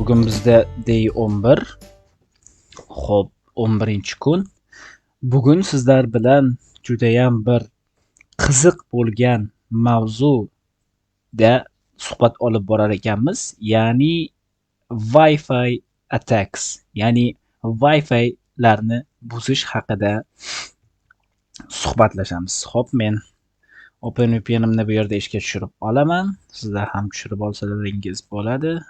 Bugün bizde day 11. Xo'p, 11-kun. Bugun sizlar bilan judayam bir qiziq bo'lgan mavzuda suhbat olib borar ekanmiz. Ya'ni Wi-Fi attacks, ya'ni Wi-Fi larni buzish haqida suhbatlashamiz. Xo'p, men OpenVPN'imni bu yerda ishga tushirib olaman. Sizlar ham tushirib olsalaringiz bo'ladi.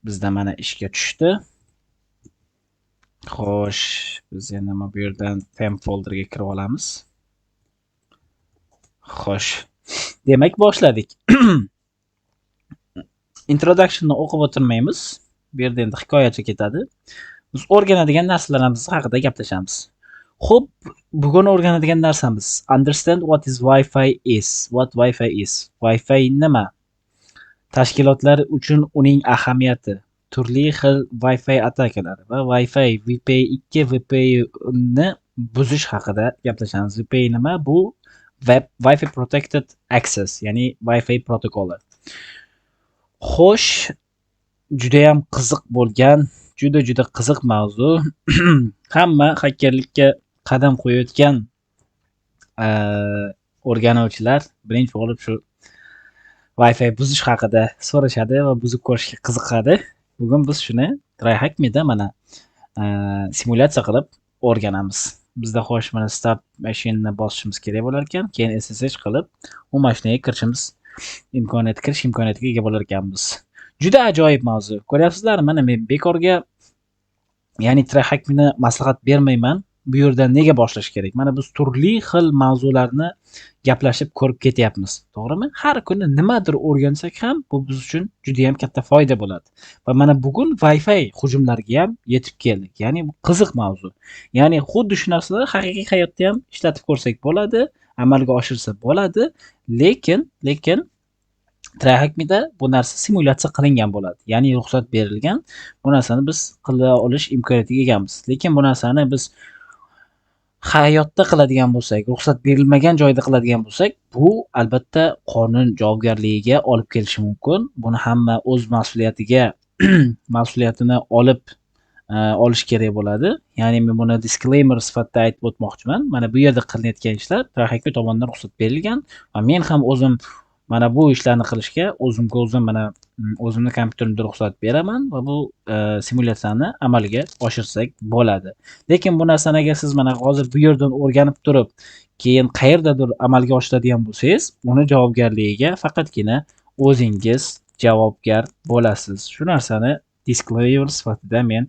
Bizda mana ishga tushdi. Xo'sh, biz endi bu yerdan temp folderga kirib olamiz. Xo'sh. Demak, boshladik. Introductionni o'qib o'tirmaymiz. Bu yerda endi hikoyacha ketadi. Biz o'rganadigan narsalarimiz haqida gaplashamiz. Xo'p, bugun o'rganadigan narsamiz understand what is Wi-Fi is. What Wi-Fi is. Wi-Fi nima? Tashkilotlar uchun uning ahamiyati, turli xil Wi-Fi atakalari va Wi-Fi VPN2 VPNni buzish haqida gaplashamiz. VPN nima? Bu Wi-Fi Protected Access, ya'ni Wi-Fi protokoli. Xo'sh, juda ham qiziq bo'lgan, juda qiziq mavzu. Hamma hakkerlikka qadam qo'yayotgan o'rganuvchilar birinchi bo'lib shu Wi-Fi buzish haqida so'rashadi va buzib ko'rishga qiziqadi. Bugun biz shuni TryHackMe'da mana simulyatsiya qilib o'rganamiz. Bizda xo'sh mana start machine'ni bosishimiz kerak bo'lar ekan, keyin SSH qilib u mashinaga kirish imkoniyatiga ega bo'lar ekanmiz. Juda ajoyib mavzu. Ko'ryapsizlarmi? Mana men bekorga ya'ni TryHackMe'ni maslahat bermayman. Bu yerdan nega boshlash kerak? Mana biz turli xil mavzularni gaplashib ko'rib ketyapmiz, to'g'rimi? Har kuni nimadir o'rgansak ham bu biz uchun juda ham katta foyda bo'ladi. Va mana bugun Wi-Fi hujumlariga ham yetib keldik. Ya'ni bu qiziq mavzu. Ya'ni xuddi shu narsalarni haqiqiy hayotda ham ishlatib ko'rsak bo'ladi, amalga oshirsa bo'ladi, lekin TryHackMe'da bu narsa simulyatsiya qilingan bo'ladi. Ya'ni ruxsat berilgan. Bu narsani biz qila olish imkoniyatiga egamiz. Lekin bu narsani biz hayotda qiladigan bo'lsak, ruxsat berilmagan joyda qiladigan bo'lsak, bu albatta qonun javobgarligiga olib kelishi mumkin. Buni hamma o'z mas'uliyatini olish kerak bo'ladi. Ya'ni men buni disclaimer sifatida aytib o'tmoqchiman. Mana bu yerda qilinayotgan ishlar TryHackMe tomonidan ruxsat berilgan va men ham o'zim mana bu ishlarni qilishga o'zim mana o'zimni kompyuterimda ruxsat beraman va bu simulyatsiyani amalga oshirsak bo'ladi. Lekin bu narsani agar siz mana hozir bu yerdan o'rganib turib, keyin qayerdadir amalga oshiradigan bo'lsangiz, uni javobgarligiga faqatgina o'zingiz javobgar bo'lasiz. Shu narsani disclaimer sifatida men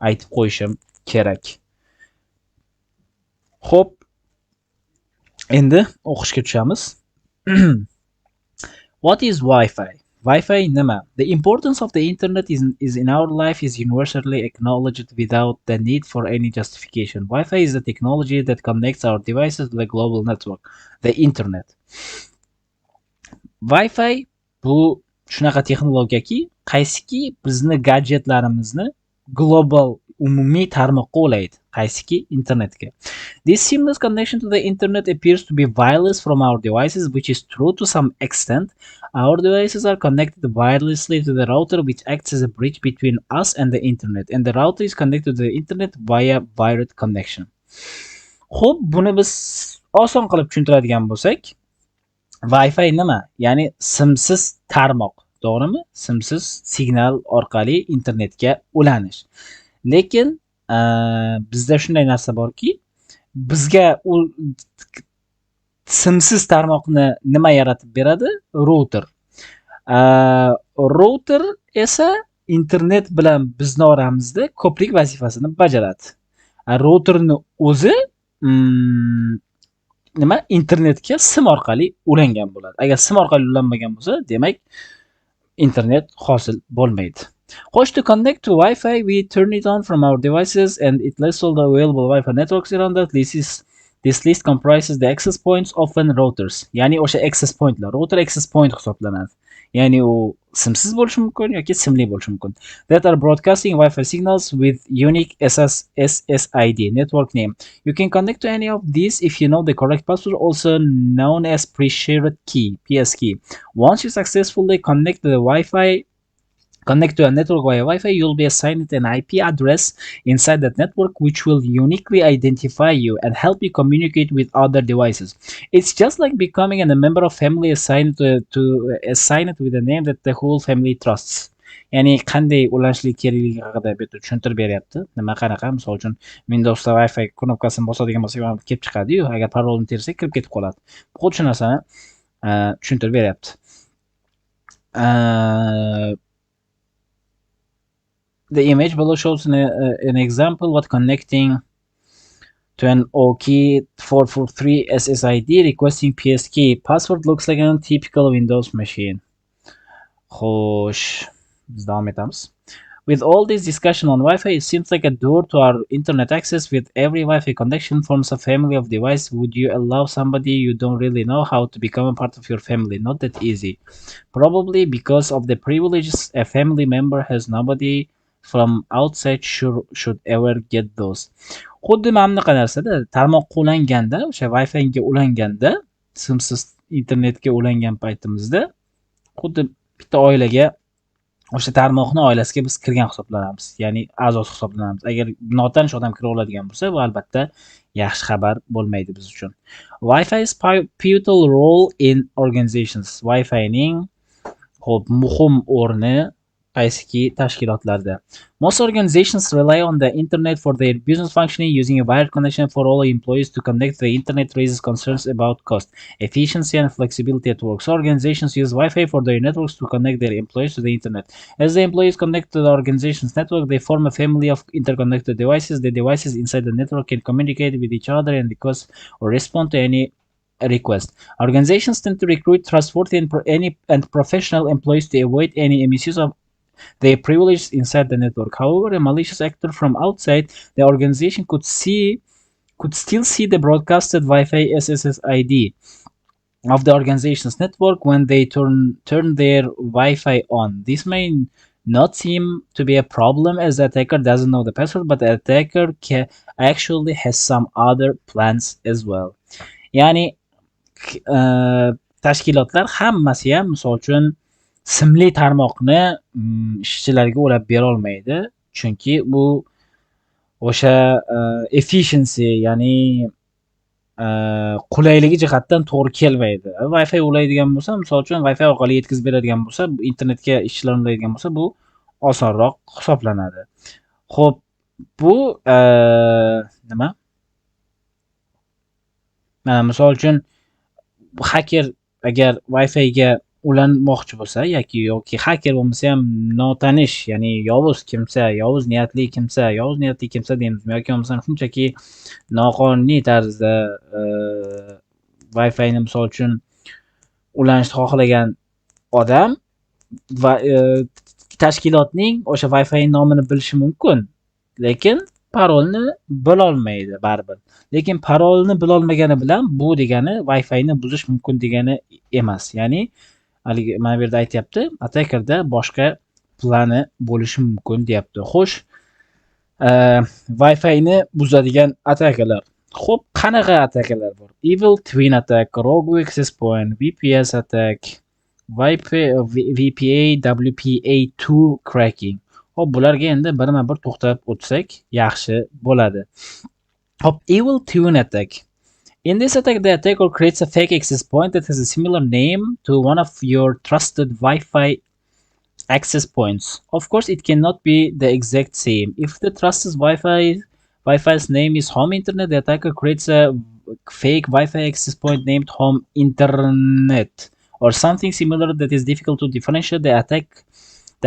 aytib qo'yishim kerak. Xo'p, endi o'qishga tushamiz. What is Wi-Fi? Wi-Fi nima? The importance of the internet is in our life is universally acknowledged without the need for any justification. Wi-Fi is the technology that connects our devices to the global network, the internet. Wi-Fi bu shunaqa texnologiyaki, qaysiki bizni gadjetlarimizni global umumiy tarmoqqa ulaydi, qaysiki internetga. This seamless connection to the internet appears to be wireless from our devices, which is true to some extent. Our devices are connected wirelessly to the router, which acts as a bridge between us and the internet, and the router is connected to the internet via wired connection. Xo'p, buni biz oson qilib tushuntiradigan bo'lsak, Wi-Fi nima? Ya'ni simsiz tarmoq, to'g'rimi? Simsiz signal orqali internetga ulanish. Lekin bizda shunday narsa borki, bizga u simsiz tarmoqni nima yaratib beradi? Router. Router esa internet bilan bizni oramizda ko'prik vazifasini bajaradi. Routerni o'zi internetga sim orqali ulangan bo'ladi. Agar sim orqali ulanmagan bo'lsa, demak internet hosil bo'lmaydi. Xo'sh, to connect to Wi-Fi, we turn it on from our devices and it lists all the available Wi-Fi networks around us. This list comprises the access points, often routers. Ya'ni o'sha access pointlar, router access point hisoblanadi. Ya'ni u simsiz bo'lishi mumkin yoki simli bo'lishi mumkin. That are broadcasting Wi-Fi signals with unique SSID network name. You can connect to any of these if you know the correct password, also known as pre-shared key, PS key. Once you successfully connect to the Wi-Fi connect to a network via Wi-Fi, you'll be assigned an IP address inside that network, which will uniquely identify you and help you communicate with other devices. It's just like becoming a member of family to assign it with a name that the whole family trusts. Ya'ni qanday ulanishlik kerakligi haqida bu yerda tushuntirib beryapti. Nima qanaqa, misol uchun Windowsda Wi-Fi knopkasini bosadigan bo'lsak, ham kelib chiqadi-yu, agar parolni tersak kirib ketib qoladi. Xuddi shu narsani tushuntirib beryapti. The image below shows an example what connecting to an OKey 443 SSID requesting PSK password looks like a typical Windows machine. Xo'sh, biz davom etamiz. With all this discussion on Wi-Fi, it seems like a door to our internet access. With every Wi-Fi connection forms a family of devices. Would you allow somebody you don't really know how to become a part of your family? Not that easy. Probably because of the privileges a family member has, nobody from outside should ever get those. Xuddi mana bunaqa narsada tarmoqqa ulanganda, o'sha Wi-Fi ga ulanganda, simsiz internetga ulangan paytimizda xuddi bitta oilaga o'sha tarmoqni oilasiga biz kirgan hisoblanamiz, ya'ni a'zosi hisoblanamiz. Agar notanish odam kira oladigan bo'lsa, bu albatta yaxshi xabar bo'lmaydi biz uchun. Wi-Fi's pivotal role in organizations. Wi-Fi ning muhim o'rni qaysiki tashkilotlarda. Most organizations rely on the internet for their business functioning. Using a wired connection for all employees to connect the internet raises concerns about cost, efficiency, and flexibility at work. So organizations use Wi-Fi for their networks to connect their employees to the internet. As the employees connect to the organization's network, they form a family of interconnected devices. The devices inside the network can communicate with each other and request or respond to any request. Organizations tend to recruit trustworthy and professional employees to avoid any misuse of their privileges inside the network. However, a malicious actor from outside the organization could still see the broadcasted Wi-Fi SSID of the organization's network when they turn their Wi-Fi on. This may not seem to be a problem as the attacker doesn't know the password, but the attacker actually has some other plans as well. Ya'ni tashkilotlar hammasi ham misol uchun simli tarmoqni ishchilarga ulab bera olmaydi, chunki bu o'sha efficiency, ya'ni qulayligi jihatdan to'g'ri kelmaydi. Wi-Fi ulaydigan bo'lsa, misol uchun Wi-Fi orqali yetkazib beradigan bo'lsa, internetga ishchilar ulaydigan bo'lsa, bu osonroq hisoblanadi. Xo'p, bu nima? Mana misol uchun hacker agar Wi-Fi ga ulanmoqchi bo'lsa yoki hacker bo'lmasa ham notanish, ya'ni yovuz niyatli kimsa deymiz yoki bo'lmasa shunchaki noqonuniy tarzda Wi-Fi ni misol uchun ulanishni xohlagan odam va tashkilotning o'sha Wi-Fi nomini bilishi mumkin, lekin parolni bilolmaydi baribir. Lekin parolni bilolmagani bilan bu degani Wi-Fi ni buzish mumkin degani emas. Ya'ni haligi mana bu yerda aytayapti, attackerda boshqa plani bo'lishi mumkin deyapti. Xo'sh, Wi-Fi ni buzadigan attackerlar. Xo'p, qanaqa attackerlar bor? Evil Twin attack, Rogue Access Point, VPS attack, VPA WPA2 cracking. Hop, bularga endi birma-bir to'xtab o'tsak yaxshi bo'ladi. Hop, Evil Twin attack. In this attack, the attacker creates a fake access point that has a similar name to one of your trusted Wi-Fi access points. Of course, it cannot be the exact same. If the trusted Wi-Fi's name is Home Internet, the attacker creates a fake Wi-Fi access point named Home Internet or something similar that is difficult to differentiate. The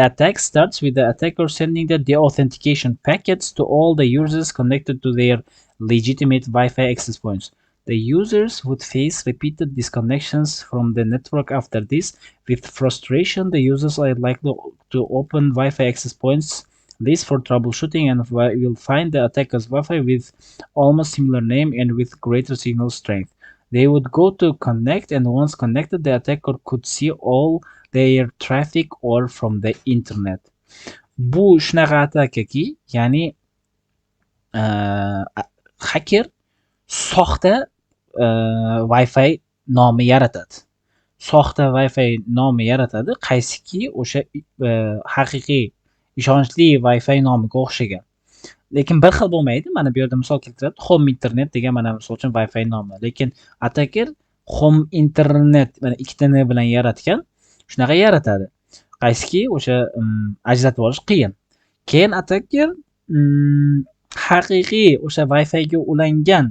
attack starts with the attacker sending the deauthentication packets to all the users connected to their legitimate Wi-Fi access points. The users would face repeated disconnections from the network after this. With frustration, the users are likely to open Wi-Fi access points list for troubleshooting and will find the attacker's Wi-Fi with almost similar name and with greater signal strength. They would go to connect, and once connected, the attacker could see all their traffic or from the internet. Bu shunaqa atakaki, ya'ni hacker soxta Wi-Fi nomi yaratadi. soxta Wi-Fi nomi yaratadi, qaysiki o'sha haqiqiy ishonchli Wi-Fi nomiga o'xshagan. Lekin bir xil bo'lmaydi. Mana bu yerda misol keltiradi. Home internet degan mana misol uchun Wi-Fi nomi. Lekin attacker home internet mana ikkita n bilan yaratgan. Shunaqa yaratadi. Qaysiki o'sha ajratib olish qiyin. Keyin attacker haqiqiy o'sha Wi-Fi ga ulangan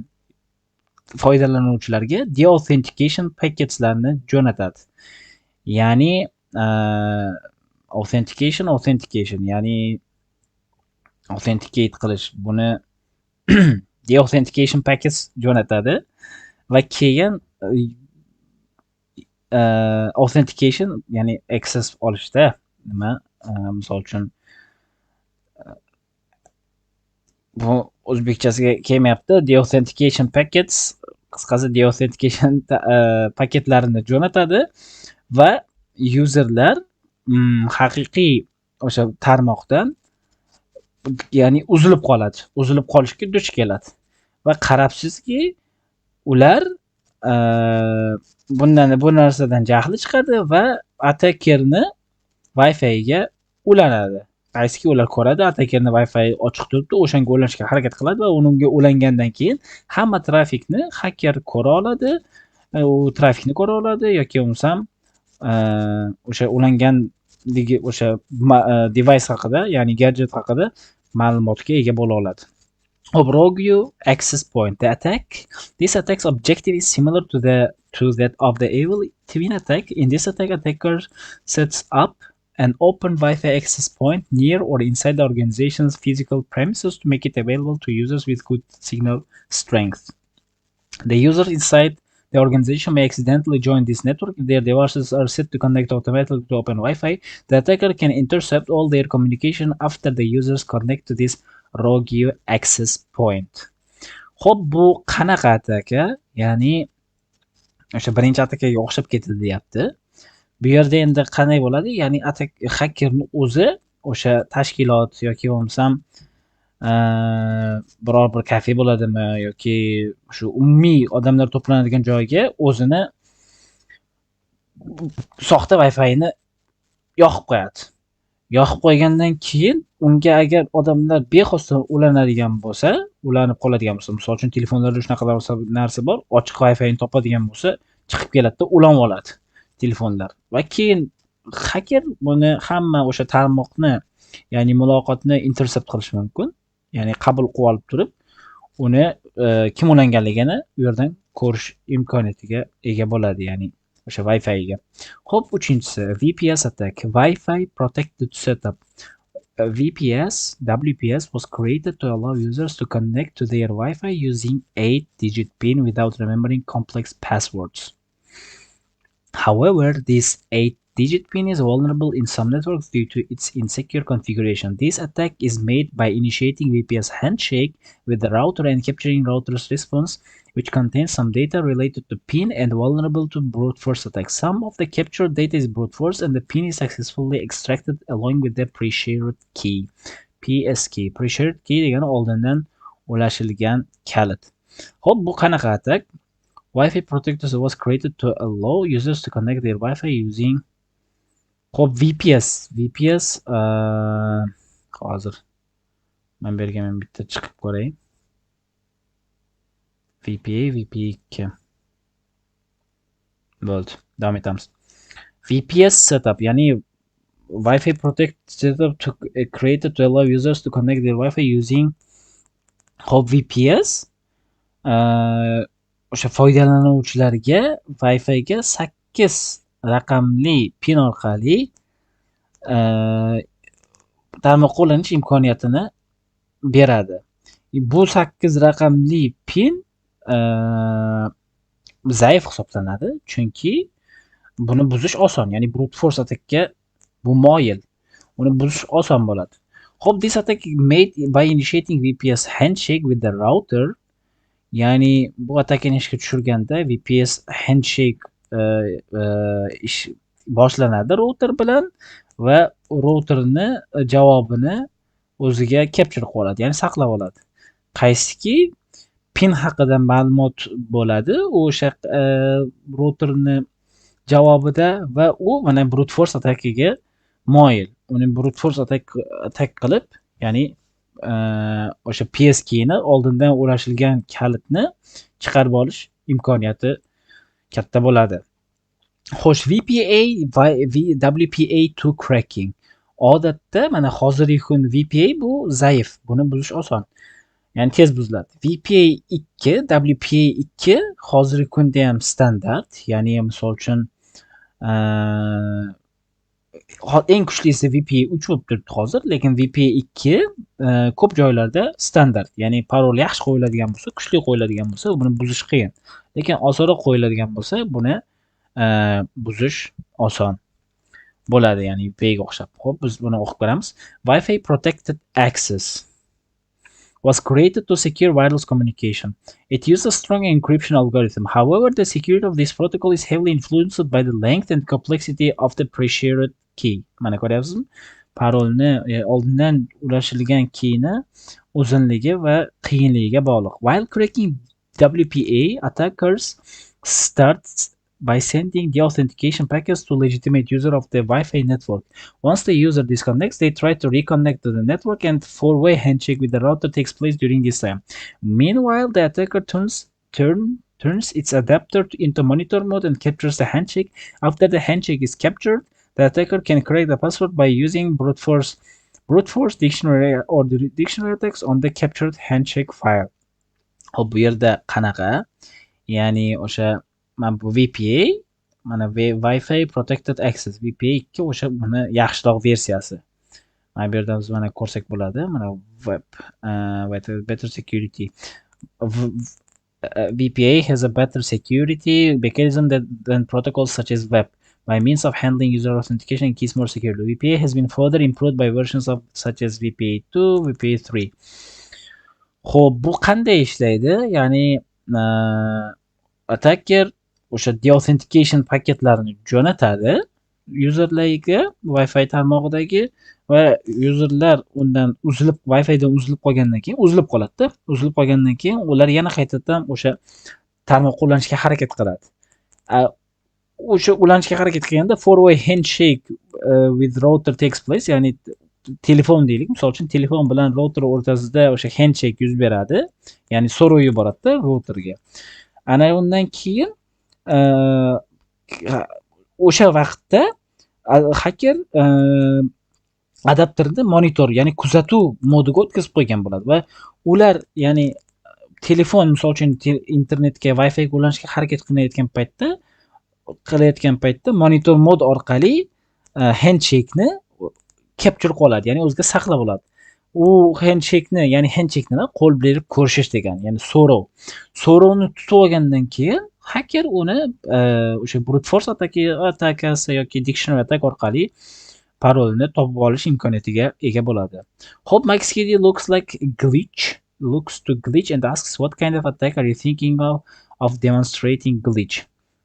foydalanuvchilarga deauthentication packetslarni jo'natadi. Ya'ni authentication ya'ni authenticate qilish, buni deauthentication packets jo'natadi va keyin authentication ya'ni access olishda nima misol uchun bu o'zbekchasiga kelmayapti. Deauthentication packets qisqasi deauthentication paketlarini jo'natadi va userlar haqiqiy o'sha tarmoqdan ya'ni uzilib qoladi. Uzilib qolishga duch keladi. Va qarabsizki, ular bu narsadan jahli chiqadi va attackerni Wi-Fi ga ulanadi. Qaysiki ular ko'radi, attackerni Wi-Fi ochiq turibdi, o'shanga ulanishga harakat qiladi va unga ulangandan keyin hamma trafikni hacker ko'ra oladi. U trafikni ko'ra oladi yoki bo'lmasam o'sha ulanganligi o'sha device haqida, ya'ni gadget haqida ma'lumotga ega bo'la oladi. Rogue access point. This attack's objective is similar to that of the Evil Twin attack. In this attack, attacker sets up an open Wi-Fi access point near or inside the organization's physical premises to make it available to users with good signal strength. The users inside the organization may accidentally join this network. If their devices are set to connect automatically to open Wi-Fi, the attacker can intercept all their communication after the users connect to this rogue access point. Xo'p, bu qanaqa ataka? Ya'ni o'sha birinchi atakaga o'xshab ketdi deyapti. Bu yerda endi qanday bo'ladi? Ya'ni hakkerni o'zi o'sha tashkilot yoki bo'lmasam biror bir kafe bo'ladimi yoki shu umumiy odamlar to'planadigan joyga o'zini soxta Wi-Fi'ni yoqib qo'yadi. Yoqib qo'ygandan keyin unga agar odamlar bexosdan ulanadigan bo'lsa, ulanib qoladigan bo'lsa, misol uchun telefonlarda shunaqa narsa bor, ochiq Wi-Fi'ni topadigan bo'lsa, chiqib keladi-da, ulanib oladi telefonlar. Va keyin hacker buni hamma o'sha tarmoqni, ya'ni muloqotni intercept qilish mumkin. Ya'ni qabul qilib olib turib, uni kim ulanganligini u yerdan ko'rish imkoniyatiga ega bo'ladi, ya'ni o'sha Wi-Fi ga. Xo'p, uchinchisi VPS attack. Wi-Fi protected setup. WPS was created to allow users to connect to their Wi-Fi using 8-digit PIN without remembering complex passwords. However, this 8-digit PIN is vulnerable in some networks due to its insecure configuration. This attack is made by initiating VPS handshake with the router and capturing router's response, which contains some data related to PIN and vulnerable to brute force attacks. Some of the captured data is brute force and the PIN is successfully extracted along with the pre-shared key. PS key. Pre-shared key degani oldindan ulashilgan kalit. Xo'p, bu qanaqa attack? Wi-Fi protector was created to allow users to connect their Wi-Fi using VPS hozir men berganman bitta chiqib ko'ray. VPA2 bo'ldi. Davom etamiz. VPS setup, ya'ni Wi-Fi protect setup created to allow users to connect their Wi-Fi using VPS o'sha foydalanuvchilarga Wi-Fi ga 8 raqamli PIN orqali tarmoqqa ulanish imkoniyatini beradi. Bu 8 raqamli PIN zaif hisoblanadi, chunki buni buzish oson, ya'ni brute force attackga bu moyil. Uni buzish oson bo'ladi. Xo'p, this attack made by initiating VPS handshake with the router. Ya'ni bu atakni ishga tushirganda VPS handshake ish boshlanadi router bilan va routerni javobini o'ziga capture qilib oladi, ya'ni saqlab oladi. Qaysiki PIN haqida ma'lumot bo'ladi, o'sha routerni javobida va u mana brute force attackiga moyil. Uni brute force attack qilib, ya'ni o'sha PSKni oldindan o'rashilgan kalitni chiqarib olish imkoniyati katta bo'ladi. Xo'sh, VPA va WPA2 cracking. Odatda mana hozirgi kun VPA bu zaif, buni buzish oson. Ya'ni tez buziladi. VPA2, WPA2 hozirgi kunda ham standart, ya'ni misol uchun eng kuchlisi VPA3 bo'lib turibdi hozir, lekin VPA2 ko'p joylarda standart, ya'ni parol yaxshi qo'yiladigan bo'lsa, kuchli qo'yiladigan bo'lsa, buni buzish qiyin. Lekin osonroq qo'yiladigan bo'lsa, buni buzish oson bo'ladi, ya'ni VPAga o'xshab. Xo'p, biz buni o'qib ko'ramiz. Wi-Fi protected access was created to secure wireless communication. It uses a strong encryption algorithm. However, the security of this protocol is heavily influenced by the length and complexity of the pre-shared key. Mana ko'ryapsizmi? Parolni oldindan ulashilgan keyni uzunligi va qiyinligiga bog'liq. While cracking WPA, attackers start by sending the authentication packets to legitimate user of the Wi-Fi network. Once the user disconnects, they try to reconnect to the network, and four-way handshake with the router takes place during this time. Meanwhile, the attacker turns its adapter into monitor mode and captures the handshake. After the handshake is captured, the attacker can crack the password by using brute force dictionary or the dictionary attacks on the captured handshake file. Hop, bu yerda qanaqa? Ya'ni o'sha mana bu VPA, mana Wi-Fi protected access VPA2 o'sha buni yaxshiroq versiyasi. Mana bu yerda biz mana ko'rsak bo'ladi. Mana web with better security. VPA has a better security mechanism than protocols such as web by means of handling user authentication and keys more securely. VPA has been further improved by versions of such as VPA2, VPA3. Xo'p, bu qanday ishlaydi? Ya'ni attacker o'sha deauthentication paketlarini jo'natadi userlarga Wi-Fi tarmog'idagi va userlar undan Wi-Fidan uzilib qolgandan keyin uzilib qoladi-da. Uzilib qolgandan keyin ular yana qaytadan o'sha tarmoq qo'llanishga harakat qiladi. O'sha ulanishga harakat qilganda four-way handshake with router takes place, ya'ni telefon deylik, misol uchun telefon bilan router o'rtasida o'sha handshake yuz beradi, ya'ni so'rov yuboradi routerga. Ana undan keyin o'sha vaqtda hacker adapterni monitor, ya'ni kuzatuv modiga o'tkazib qo'ygan bo'ladi va ular, ya'ni telefon misol uchun internetga Wi-Fi ga ulanishga harakat qilayotgan paytda monitor mod orqali handshake'ni capture qiladi, ya'ni o'ziga saqlab oladi. U handshake'ni, ya'ni handshake'ni qo'l berib ko'rishish degan, ya'ni so'rovni tutib olgandan keyin hacker uni o'sha brute force atakasi yoki dictionary attack orqali parolni topib olish imkoniyatiga ega bo'ladi. Hope MaxKD looks to glitch and asks, what kind of attack are you thinking of demonstrating glitch?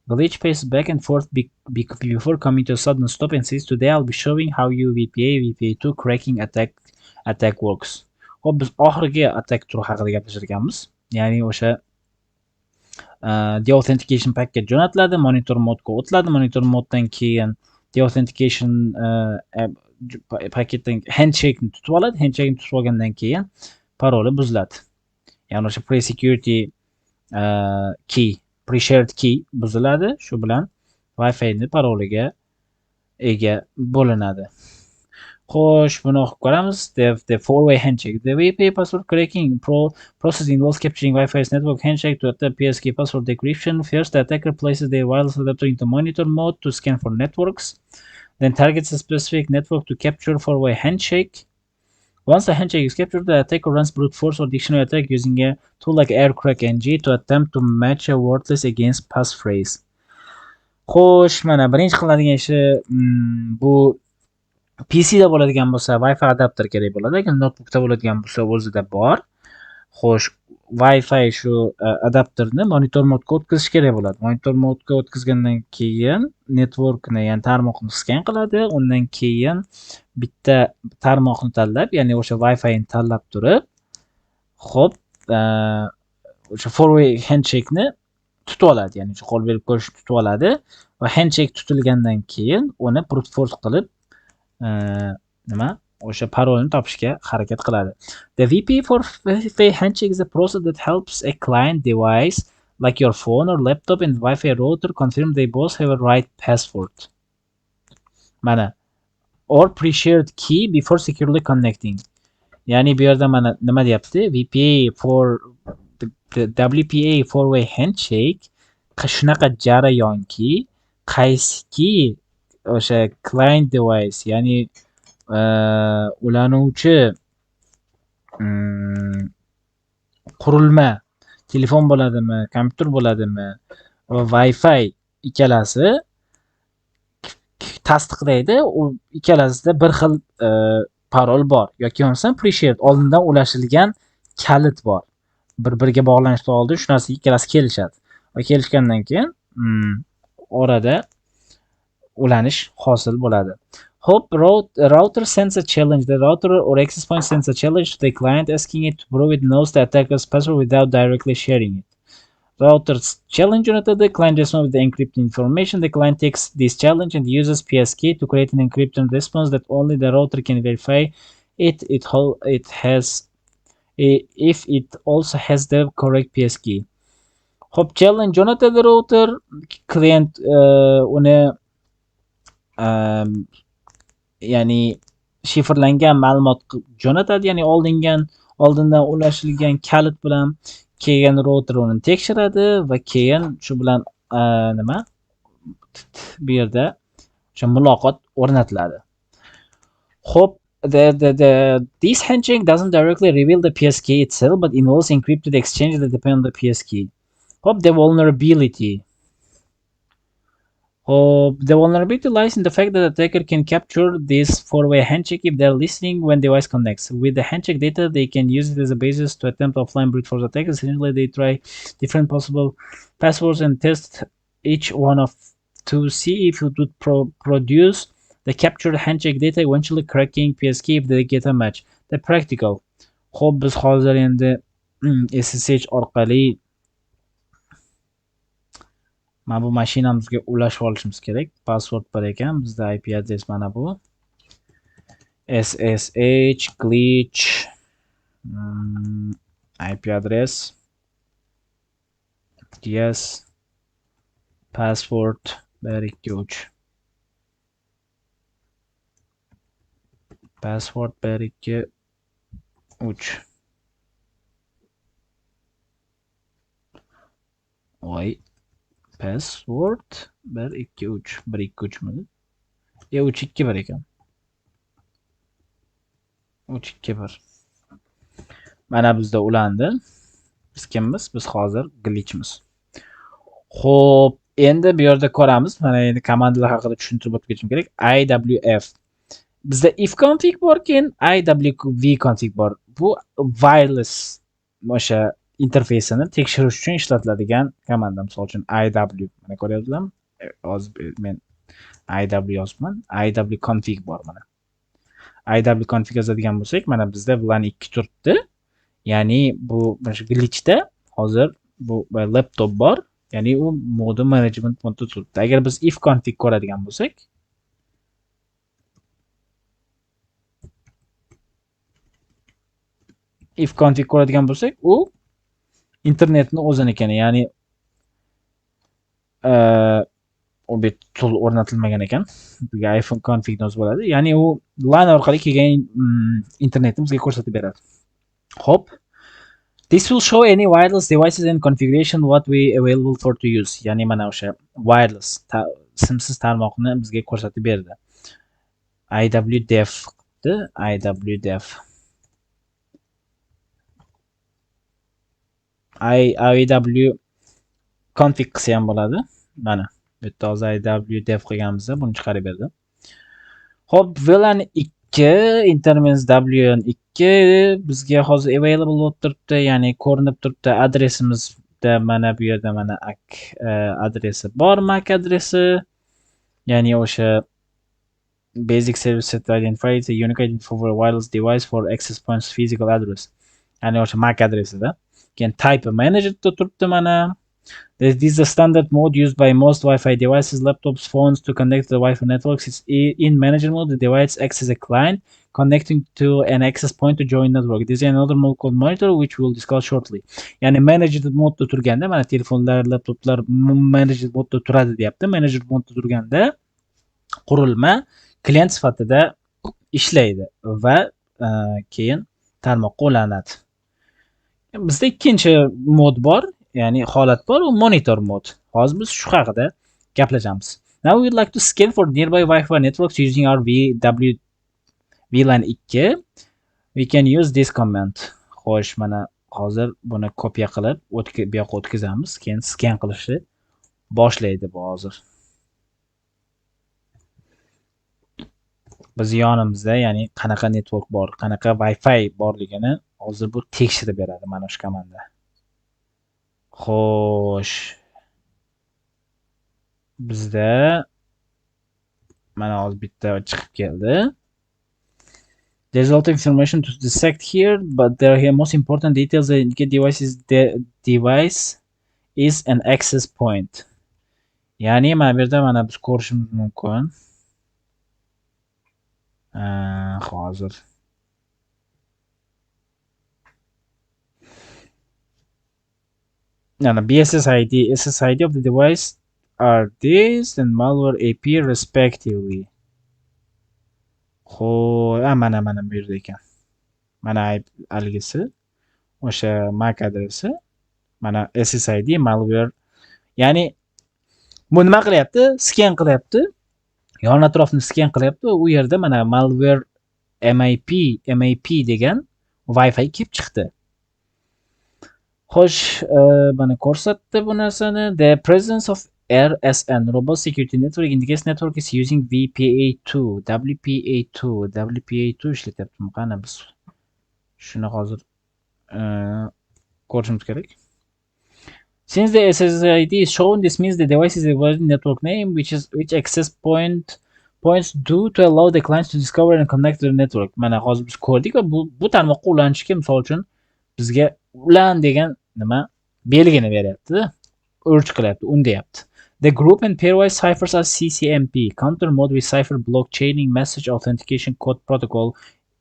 Glitch paces back and forth before coming to a sudden stop and says, today I'll be showing how you VPA2 cracking attack works. Hop, biz oxirgi attack turi haqida gaplashirganmiz. Ya'ni o'sha deauthentication packet jo'natiladi, monitor modga o'tiladi, monitor moddan keyin deauthentication paketdan handshake'ni tutib oladi, handshake'ni tutib olgandan keyin paroli buziladi. Ya'ni o'sha pre-security pre-shared key buziladi, shu bilan Wi-Fi ni paroliga ega bo'linadi. Xo'sh, buni o'qib ko'ramiz. The four-way handshake. The VPA password cracking process involves capturing Wi-Fi's network handshake to attack PSK password decryption. First, the attacker places their wireless adapter into monitor mode to scan for networks, then targets a specific network to capture four-way handshake. Once the handshake is captured, the attacker runs brute force or dictionary attack using a tool like AirCrackNG to attempt to match a wordless against passphrase. Xo'sh, mana birinchi qiladigan ishi bu PC da bo'ladigan bo'lsa Wi-Fi adapter kerak bo'ladi, lekin notebookda bo'ladigan bo'lsa o'zida bor. Xo'sh, Wi-Fi shu adapterni monitor modga o'tkazish kerak bo'ladi. Monitor modga o'tkazgandan keyin networkni, ya'ni tarmoqni scan qiladi. Undan keyin bitta tarmoqni tanlab, ya'ni o'sha Wi-Fi'ni tanlab turib, xo'p, o'sha four-way handshake ni tutib oladi, ya'ni shu qo'l berib ko'rish tutib oladi va handshake tutilgandan keyin uni brute force qilib nima o'sha parolni topishga harakat qiladi. The VPA for handshake is a process that helps a client device like your phone or laptop and Wi-Fi router confirm they both have a right password. Mana or pre-shared key before securely connecting. Ya'ni bu yerda mana nima deyapti? VPA for the WPA four-way handshake shunaqa jarayonki, qaysiki o'sha client device, ya'ni ulanuvchi qurilma, telefon bo'ladimi, kompyuter bo'ladimi va Wi-Fi ikkalasi tasdiqlaydi, u ikkalasida bir xil parol bor yoki bo'lmasam pre-shared oldindan ulashilgan kalit bor. Bir-biriga bog'lanishdan oldin shu narsa ikkalasi kelishadi. Va kelishgandan keyin orada ulanish hosil bo'ladi. Hope router sends a challenge. The router or access point sends a challenge to the client asking it to prove it knows the attacker's password without directly sharing it. Router's challenge jo'natadi. Client responds with the encrypted information. The client takes this challenge and uses PSK to create an encrypted response that only the router can verify it. It has if it also has the correct PSK. Hop challenge jo'natadi router. Client uni ya'ni shifrlangan ma'lumot jo'natadi, ya'ni oldindan ulashilgan kalit bilan keyin router uni tekshiradi va keyin shu bilan nima bu yerda o'sha muloqot o'rnatiladi. Hop, this handshake doesn't directly reveal the PSK itself, but involves encrypted exchange that depend on the PSK. Hop, the vulnerability lies in the fact that the attacker can capture this four-way handshake if they're listening when device connects. With the handshake data, they can use it as a basis to attempt offline brute force attacks. Essentially, they try different possible passwords and test each one of to see if it would produce the captured handshake data, eventually cracking PSK if they get a match. The practical. Xo'p, biz hozir endi SSH orqali mana bu mashinamizga ulashib olishimiz kerak. Password bor ekan, bizda IP adres mana bu. SSH glitch IP adres. Yes. Password 123. Password 123. Voy. Password 123. 123 mi? 321 ekan. 321. Mana bizda ulandi. Biz kimmiz? Biz hozir glitchmiz. Xo'p, endi bu yerda ko'ramiz. Mana endi komandalar haqida tushuntirib o'tishim kerak. IWF. Bizda if config bor, keyin IWV config bor. Bu wireless o'sha interfeysini tekshirish uchun ishlatiladigan komanda. Misol uchun IW. Mana ko'ryapsizlarmi? Hozir men IW yozibman. IW config bor mana. IW config yozadigan bo'lsak, mana bizda bularni 2 turibdi. Ya'ni bu mana glitchda hozir bu laptop bor. Ya'ni u model management modda turibdi. Agar biz if config ko'radigan bo'lsak, if config ko'radigan bo'lsak, u internetni o'zinikini, ya'ni objet tool o'rnatilmagan ekan. Bizga iPhone config o'zi bo'ladi. Ya'ni u LAN orqali kelgan internetni bizga ko'rsatib beradi. Xo'p. This will show any wireless devices and configuration what we available for to use. Ya'ni mana o'sha wireless simsiz tarmoqni bizga ko'rsatib berdi. IWDEF deb IWDEF. IW config qilsa ham bo'ladi. Mana bu yerda hozir IWDEF qilganimizda buni chiqarib berdi. Xo'p, VLAN 2 intermins WN2 bizga hozir available bo'lib turibdi, ya'ni ko'rinib turibdi. Adresimizda mana bu yerda mana adresi bor, MAC adresi. Ya'ni o'sha basic service set identifier is a unique identifier for a wireless device for access points physical address. Ya'ni o'sha MAC adresida. Keyin type manager turibdi mana. This is the standard mode used by most Wi-Fi devices, laptops, phones to connect to the Wi-Fi networks. It's in manager mode. The device acts as a client connecting to an access point to join network. There is another mode called monitor, which we'll discuss shortly. Yani manager modda turganda, mana telefonlar, laptoplar manager modda turadi deyapti. Manager modda turganda qurilma klient sifatida ishlaydi va keyin tarmoqqa ulanadi. Bizda ikkinchi mod bor, ya'ni holat bor, u monitor mod. Hozir biz shu haqida gaplashamiz. Now we would like to scan for nearby Wi-Fi networks using our VLAN 2. We can use this command. Xo'sh, mana hozir buni kopiya qilib, bu yoqqa o'tkazamiz, keyin scan qilishni boshlaydi bu hozir. Biz yonimizda, ya'ni qanaqa network bor, qanaqa Wi-Fi borligini hozir bu tekshirib beradi mana shu komanda. Xo'sh. Bizda mana hozir bitta chiqib keldi. There's a lot of information to dissect here, but there are most important details that indicate device is an access point. Ya'ni mana bu yerda mana biz ko'rishimiz mumkin. Hozir yana BSSID, SSID of the device are this and malware AP respectively. Mana bu yerda ekan. Mana algisi, o'sha MAC adresi, mana SSID malware. Ya'ni bu nima qilyapti? Scan qilyapti. Yon atrofni scan qilyapti. U yerda mana malware MAP degan Wi-Fi kelib chiqdi. Xo'sh, mana ko'rsatdi bu narsani. The presence of RSN, robust security network, indicates network is using WPA2 ishlatyaptimi? Qani biz shuni hozir ko'rishimiz kerak. Since the SSID is shown, this means the device is a valid network name, which access points do to allow the clients to discover and connect to the network. Mana hozir biz ko'rdik va bu tarmoqqa ulanishga, misol uchun bizga ulan degan nima belgini beryapti, urge qilyapti, undayapti. The group and pairwise ciphers are CCMP. Counter mode with cipher blockchaining message authentication code protocol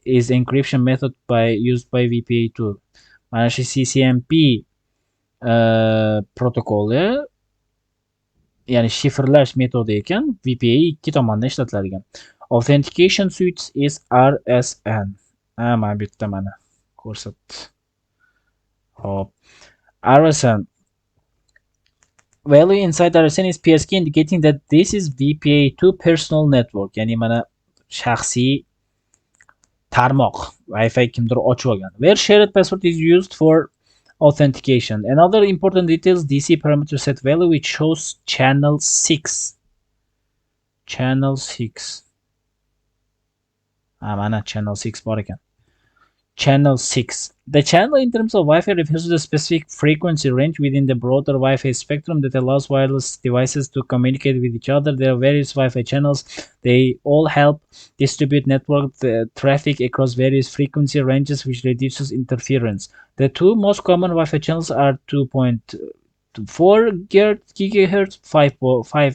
is encryption method used by WPA2. Mana shu CCMP protokoli, ya'ni shifrlash metodi ekan, VPA 2 tomonidan ishlatiladigan. Authentication suite is RSN. Mana bu yerda mana ko'rsatdi. Hop. RSN. Value inside RSN is PSK, indicating that this is WPA2 personal network. Ya'ni mana shaxsiy tarmoq. Wi-Fi kimdir ochib olgan. Where shared password is used for authentication. Another important details, DC parameter set value, which shows channel 6. Channel 6. Mana channel 6 bor ekan. Channel 6. The channel in terms of Wi-Fi refers to the specific frequency range within the broader Wi-Fi spectrum that allows wireless devices to communicate with each other. There are various Wi-Fi channels. They all help distribute network traffic across various frequency ranges, which reduces interference. The two most common Wi-Fi channels are 2.4 gigahertz, 5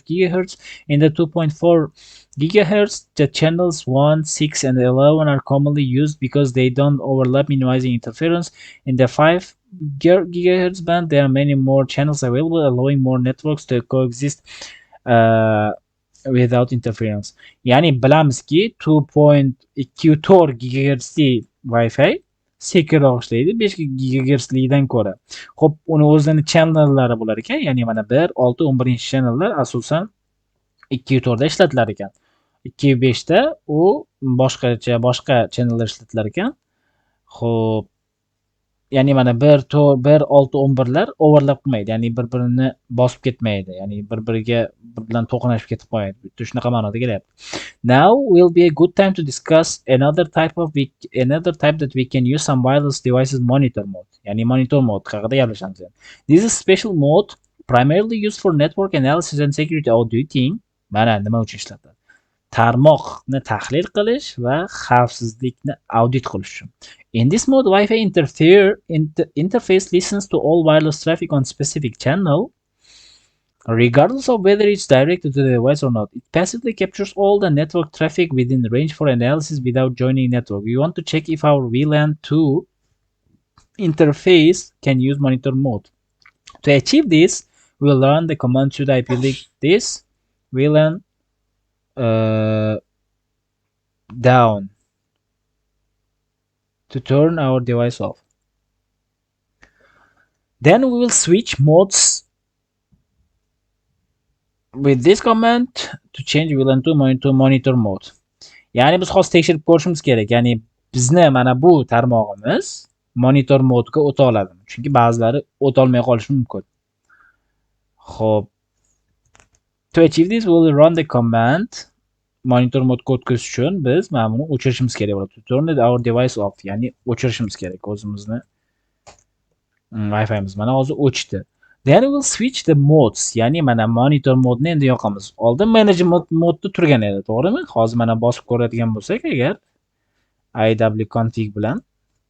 gigahertz. In the 2.4 gigahertz, the channels 1, 6, and 11 are commonly used because they don't overlap, minimizing interference. In the 5 gigahertz band, there are many more channels available, allowing more networks to coexist without interference. Ya'ni bilamizki 2.24 gigahertz Wi-Fi sekinroq ishlaydi 5 gigahertzlikdan ko'ra. Xo'p, uni o'zini channellari bo'lar ekan, ya'ni mana 1, 6, 11 channellar asosan 2.4 da ishlatilar ekan. 2.5 da u boshqa channellar ishlatilar ekan. Xo'p, ya'ni mana 1, 6, 11lar overlap qilmaydi, ya'ni bir-birini bosib ketmaydi, ya'ni bir-biriga bilan to'qnashib ketib qolmaydi. Bitta shunaqa ma'noda kelyapti. Now will be a good time to discuss another type that we can use some wireless devices, monitor mode. Ya'ni monitor mode haqida gaplashamiz. This is a special mode primarily used for network analysis and security auditing. Mana nima uchun ishlatiladi? Tarmoqni tahlil qilish va xavfsizlikni audit qilish uchun. In this mode, Wi-Fi interface listens to all wireless traffic on specific channel, regardless of whether it's directed to the device or not. It passively captures all the network traffic within range for analysis without joining network. We want to check if our VLAN 2 interface can use monitor mode. To achieve this, we will run the command should IP link this VLAN down to turn our device off. Then we will switch modes with this command to change VLAN to monitor mode. Ya'ni biz hozir tekshirib ko'rishimiz kerak. Ya'ni bizni mana bu tarmog'imiz monitor modga o'ta oladimi? Chunki ba'zilari o'ta olmay qolishi mumkin. Xo'p. To achieve this, we will run the command monitor modga o'tkazish uchun biz mana buni o'chirishimiz kerak bo'ladi. To turn our device off, ya'ni o'chirishimiz kerak o'zimizni Wi-Fi'miz mana hozir o'chdi. Then we will switch the modes, ya'ni mana monitor modni endi yoqamiz. Oldin manager modda turgan edi, to'g'rimi? Hozir mana bosib ko'radigan bo'lsak agar iwconfig bilan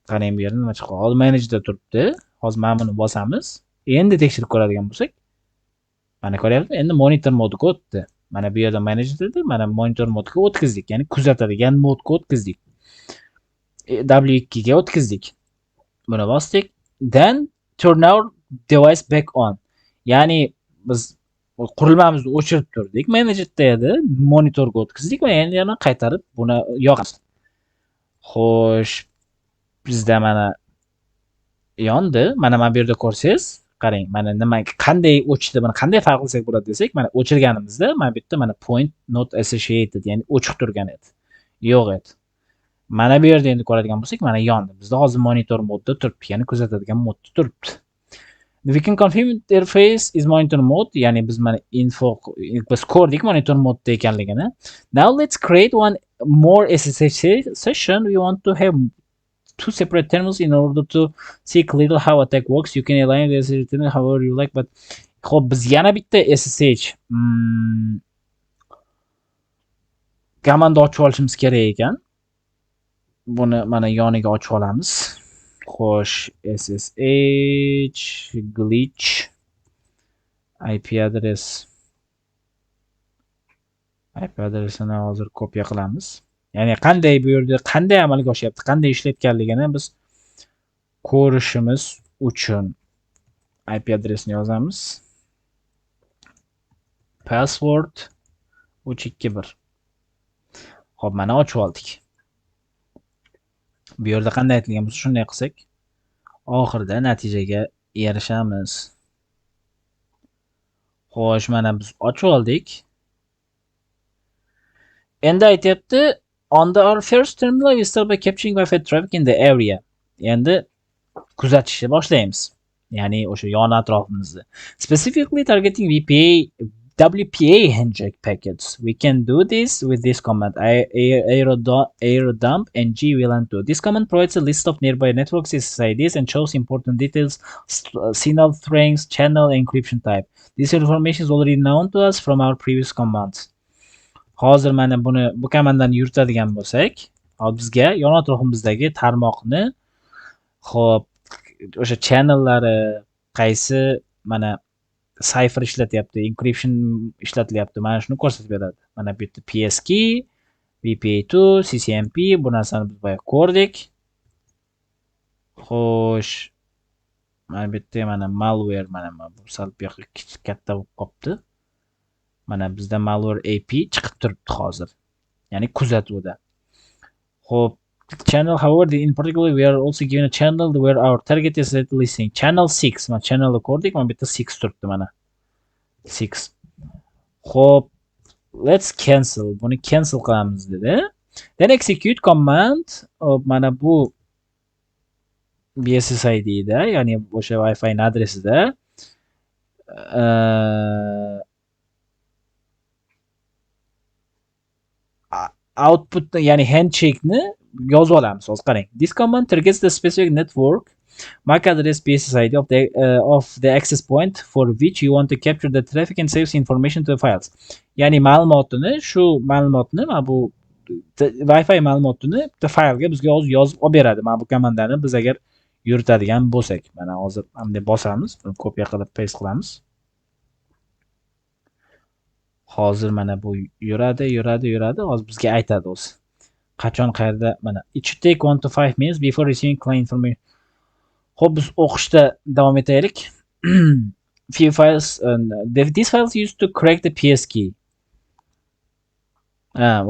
qarang bu yerda nima chiqdi? Hozir managerda turibdi. Hozir mana buni bosamiz. Endi tekshirib ko'radigan bo'lsak, mana ko'ryapsizmi? Endi monitor modga o'tdi. Mana bu yerda manager dedi, mana monitor modga o'tkazdik, ya'ni kuzatadigan modga o'tkazdik. W2 ga o'tkazdik. Buni bosdik. Then turn our device back on. Ya'ni biz qurilmamizni o'chirib turdik, managerda edi, monitorga o'tkazdik va endi yana qaytarib buni yoqamiz. Xo'sh, bizda mana yondi. Mana bu yerda ko'rsangiz, qarang, mana nima qanday o'chdi, buni qanday farq qilsak bo'ladi desak, mana o'chirganimizda mana bu yerda mana point not associated, ya'ni o'chiq turgan edi. Yo'q edi. Mana bu yerda endi ko'radigan bo'lsak, mana yondi. Bizda hozir monitor modda turibdi, ya'ni kuzatadigan modda turibdi. We can confirm interface is monitor mode, ya'ni biz mana biz ko'rdik monitor modda ekanligini. Now let's create one more SSH session. We want to have two separate terminals in order to see clearly how attack works. You can align the SSH terminal however you like, but xo'p, biz yana bitta SSH komanda ochib olishimiz kerak ekan. Buni mana yoniga ochib olamiz. Xo'sh, SSH glitch IP adresini hozir kopiya qilamiz. Ya'ni qanday bu yerda qanday amalga oshyapti, qanday ishlayotganligini biz ko'rishimiz uchun IP adresini yozamiz. Password 321. Xo'p, mana ochib oldik. Bu yerda qanday aytilgan bo'lsa shunday qilsak, oxirida natijaga erishamiz. Xo'sh, mana biz ochib oldik. Endi aytyapti, on our first terminal we start by capturing Wi-Fi traffic in the area. Endi kuzatishni boshlaymiz. Ya'ni o'sha yon atrofimizni. Specifically targeting WPA hijack packets. We can do this with this command airdump ng VLAN2. This command provides a list of nearby network SSIDs and shows important details, signal strength, channel encryption type. This information is already known to us from our previous commands. Hozir mana bu komandani yuritadigan bo'lsak, bizga yon atrofimizdagi tarmoqni, xo'p, o'sha channellari qaysi mana cipher ishlatyapti, encryption ishlatilyapti, mana shuni ko'rsatib beradi. Mana bu yerda PSK, VPA2, CCMP, bu narsani biz boya ko'rdik. Xo'sh, mana bu yerda mana malware, mana bu sal bu yoqqa katta bo'lib qopti. Mana bizda malware AP chiqib turibdi hozir. Ya'ni kuzatuvda. Xo'p, channel, however, in particular, we are also given a channel where our target is at listening. Channel 6. Mana channelni ko'rdik, mana bu yerda 6 turibdi mana. 6. Xo'p, let's cancel. Buni cancel qilamiz dedi. Then execute command. Mana bu BSSID da, ya'ni o'sha Wi-Fi adresida output, ya'ni handshake ni yozib olamiz. Hozir qarang. This command targets the specific network MAC address BSSID of the access point for which you want to capture the traffic and saves information to the files. Ya'ni ma'lumotni, shu ma'lumotni mana bu Wi-Fi ma'lumotini bitta faylga bizga hozir yozib olib beradi. Mana bu komandani biz agar yuritadigan bo'lsak, mana hozir bunday bosamiz, buni kopiya qilib paste qilamiz. Hozir mana bu yuradi. Hozir bizga aytadi o'zi. Qachon qayerda mana it should take 1 to 5 minutes before receiving client information. Xo'p, biz o'qishda davom etaylik. Few files these files used to crack the PS key.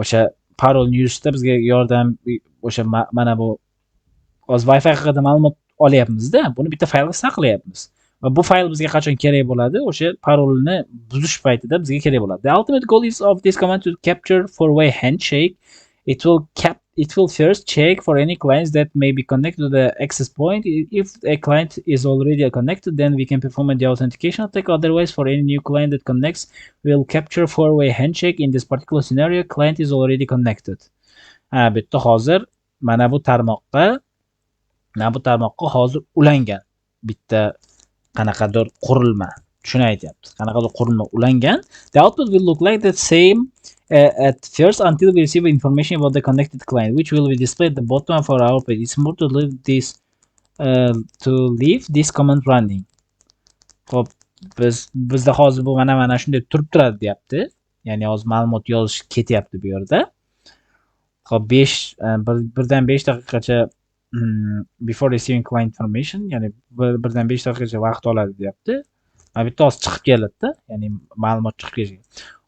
O'sha parolni yurishda bizga yordam o'sha mana bu hozir Wi-Fi haqida ma'lumot olyapmiz-da, buni bitta faylga saqlayapmiz. Va bu fayl bizga qachon kerak bo'ladi? O'sha parolni buzish paytida bizga kerak bo'ladi. The ultimate goal is of this command to capture four-way handshake. It will first check for any clients that may be connected to the access point. If a client is already connected, then we can perform the authentication attack. Otherwise, for any new client that connects, we'll capture four-way handshake. In this particular scenario, client is already connected. Bitta hozir mana bu tarmoqqa hozir ulangan bitta qanaqadir qurilma. Shuni aytyapti. Qanaqadir qurilma ulangan. The output will look like the same at first until we receive information about the connected client, which will be displayed at the bottom of our page. It's more to leave this command running. Xo'p, bizda hozir bu mana shunday turib turadi deyapti. Ya'ni hozir ma'lumot yozish ketyapti bu yerda. Xo'p, 1dan 5 daqiqacha before receiving client information, ya'ni 1dan 5 daqiqacha vaqt oladi deyapti. Mana bitta hozir chiqib keladi-da, ya'ni ma'lumot chiqib keladi.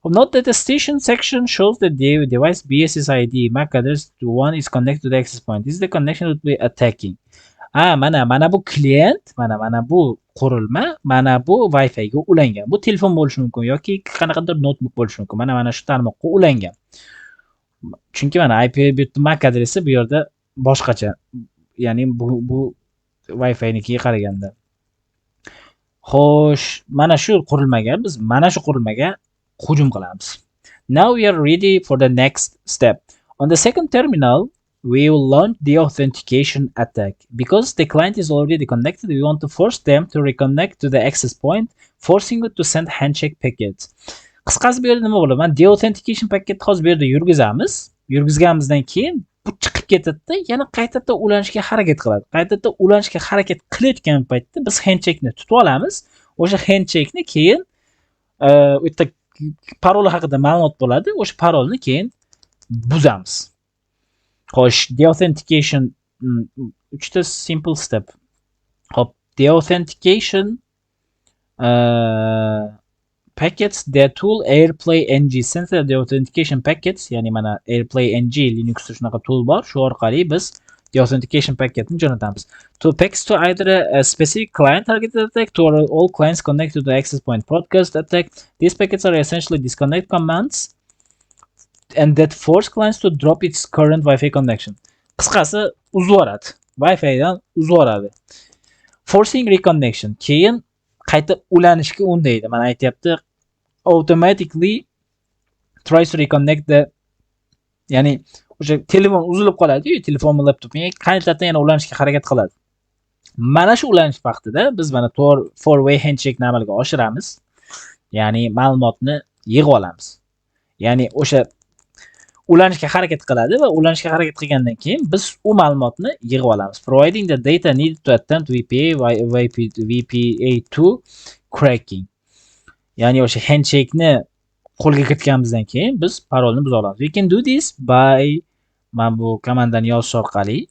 Note that the station section shows the device BSSID MAC address to one is connected to the access point. This is the connection that we attacking. Mana bu klient, mana bu qurilma, mana bu Wi-Fi ga ulangan. Bu telefon bo'lishi mumkin yoki qanaqadir notebook bo'lishi mumkin. Mana shu tarmoqqa ulangan. Chunki mana IP MAC adresi bu yerda boshqacha. Ya'ni bu Wi-Fi nikiga qaraganda. Xo'sh, mana shu qurilmaga hujum qilamiz. Now we are ready for the next step. On the second terminal, we will launch the authentication attack. Because the client is already connected, we want to force them to reconnect to the access point, forcing it to send handshake packets. Qisqasi bu yerda nima bo'ladi? Mana deauthentication paketni hozir bu yerda yurgizamiz. Yurgizganimizdan keyin bu chiqib ketadi-da, yana qaytadan ulanishga harakat qiladi. Qaytadan ulanishga harakat qilayotgan paytda biz handshake-ni tutib olamiz. O'sha handshake-ni keyin u yerda parol haqida ma'lumot bo'ladi. O'sha parolni keyin buzamiz. Xo'sh, deauthentication 3 ta simple step. Hop, deauthentication packets, the tool AirPlay NG sensor deauthentication packets, ya'ni mana AirPlay NG Linuxda shunaqa tool bor. Shu orqali biz deauthentication packetni jo'natamiz. To packets to either a specific client targeted attack to all clients connected to the access point broadcast attack. These packets are essentially disconnect commands and that force clients to drop its current Wi-Fi connection. Qisqasi uzvoradi. Wi-Fi dan uzvoradi. Forcing reconnection. Keyin qayta ulanishga undaydi. Mana aytayapti, automatically tries to reconnect the, ya'ni o'sha telefon uzilib qoladi-yu, telefonmi laptopmi qaytadan yana ulanishga harakat qiladi. Mana shu ulanish vaqtida biz mana four-way handshake ni amalga oshiramiz. Ya'ni ma'lumotni yig'ib olamiz. Ya'ni o'sha ulanishga harakat qiladi va ulanishga harakat qilgandan keyin biz u ma'lumotni yig'ib olamiz. Providing the data needed to attempt VPA2 cracking. Ya'ni o'sha handshake ni qo'lga kiritganimizdan keyin biz parolni buza olamiz. We can do this by mana bu komandani yozish orqali.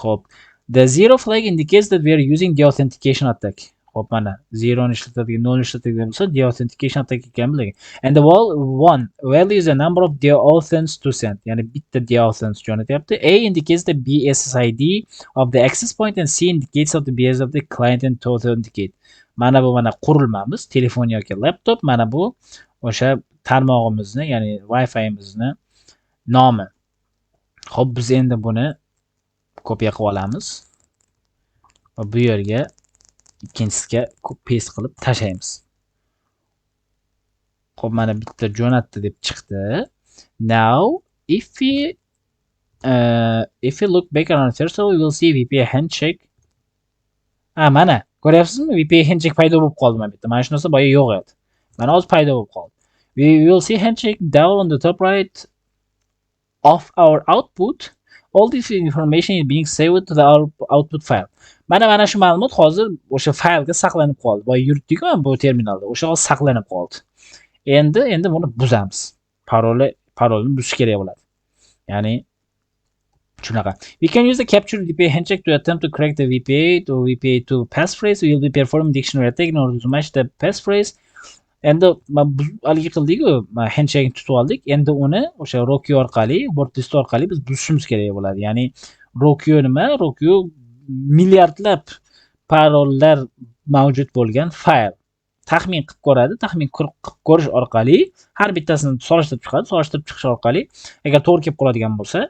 Xo'p, the zero flag indicates that we are using the authentication attack. Xo'p, mana 0 ni ishlatadigan, 0 ni ishlatadigan bo'lsa, the authentication attack ekanini bilagan. And the one value is a number of deauthents to send. Ya'ni bitta deauthents jo'natyapti. A indicates the BSSID of the access point and C indicates of the BS of the client and to authenticate. Mana bu qurilmamiz, telefon yoki laptop, mana bu o'sha tarmog'imizni, ya'ni Wi-Fi'imizni nomi. Xo'p, biz endi buni kopiya qilib olamiz va bu yerga ikkinchisiga paste qilib tashlaymiz. Xo'p, mana bitta jo'natdi deb chiqdi. Now if we look back around terminal, we will see VPA handshake. Mana ko'ryapsizmi? VPA handshake paydo bo'lib qoldi mana bitta. Mana shu narsa boya yo'q edi. Mana hozir paydo bo'lib qoldi. We will see handshake down on the top right of our output, all this information is being saved to the output file. Mana shu ma'lumot hozir o'sha faylga saqlanib qoldi. Boya yuritdik-ku bu terminalda. O'sha hozir saqlanib qoldi. Endi buni buzamiz. Parolni buzish kerak bo'ladi. Ya'ni shunaqa. We can use the capture VPA handshake to attempt to crack the VPA to passphrase. We will be performing dictionary attack in order to match the passphrase. Endi haligi qildik-ku, handshake tutib oldik. Endi uni o'sha Rokio orqali, bot-test orqali biz buzishimiz kerak bo'ladi. Ya'ni Rokio nima? Rokio milliardlab parollar mavjud bo'lgan fayl. Taxmin qilib ko'radi. Taxmin qilib ko'rish orqali har bittasini solishtirib chiqadi. Solishtirib chiqish orqali agar to'g'ri kelib qoladigan bo'lsa,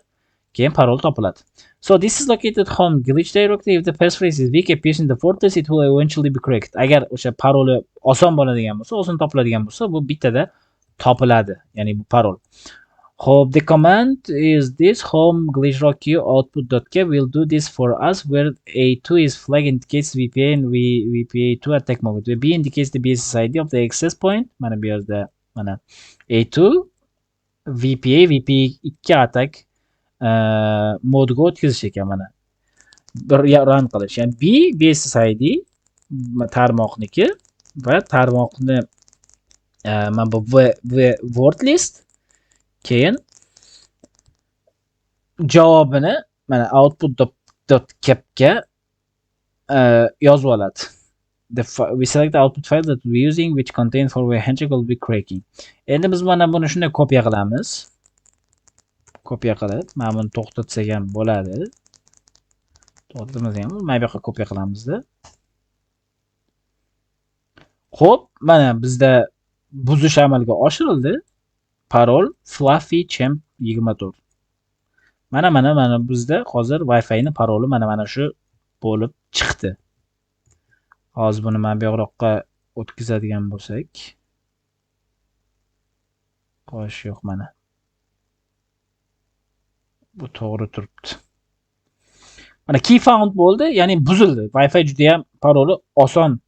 keyin parol topiladi. So this is located home glitch directory. If the passphrase is weak appears in the fortress, it will eventually be cracked. Agar o'sha paroli oson bo'ladigan bo'lsa, oson topiladigan bo'lsa, bu bittada topiladi. Ya'ni bu parol. Hope the command is this home glitch rokio output.cap will do this for us, where A2 is flag indicates VPA and VPA2 attack mode. B indicates the BSSID of the access point. Mana bu yerda mana A2 VPA2 attack modga o'tkazish ekan mana. Bir run qilish. Ya'ni B BSSID tarmoqniki va tarmoqni mana bu word list, keyin javobini mana output.capga yozib oladi. We select the output file that we're using which contains forward handshake will be cracking. Endi biz mana buni shunday kopiya qilamiz. Kopiya qilib, mana buni to'xtatsak ham bo'ladi. To'xtatmasak ham, mana bu yoqqa kopiya qilamiz-da. Xo'p, mana bizda buzish amalga oshirildi. Parol Fluffy Champ 24. Mana bizda hozir Wi-Fi ni paroli mana shu bo'lib chiqdi. Hozir buni mana bu yoqqa o'tkazadigan bo'lsak, qo'sh yo'q mana. Bu to'g'ri turibdi. Mana key found bo'ldi, ya'ni buzildi. Wi-Fi juda ham paroli oson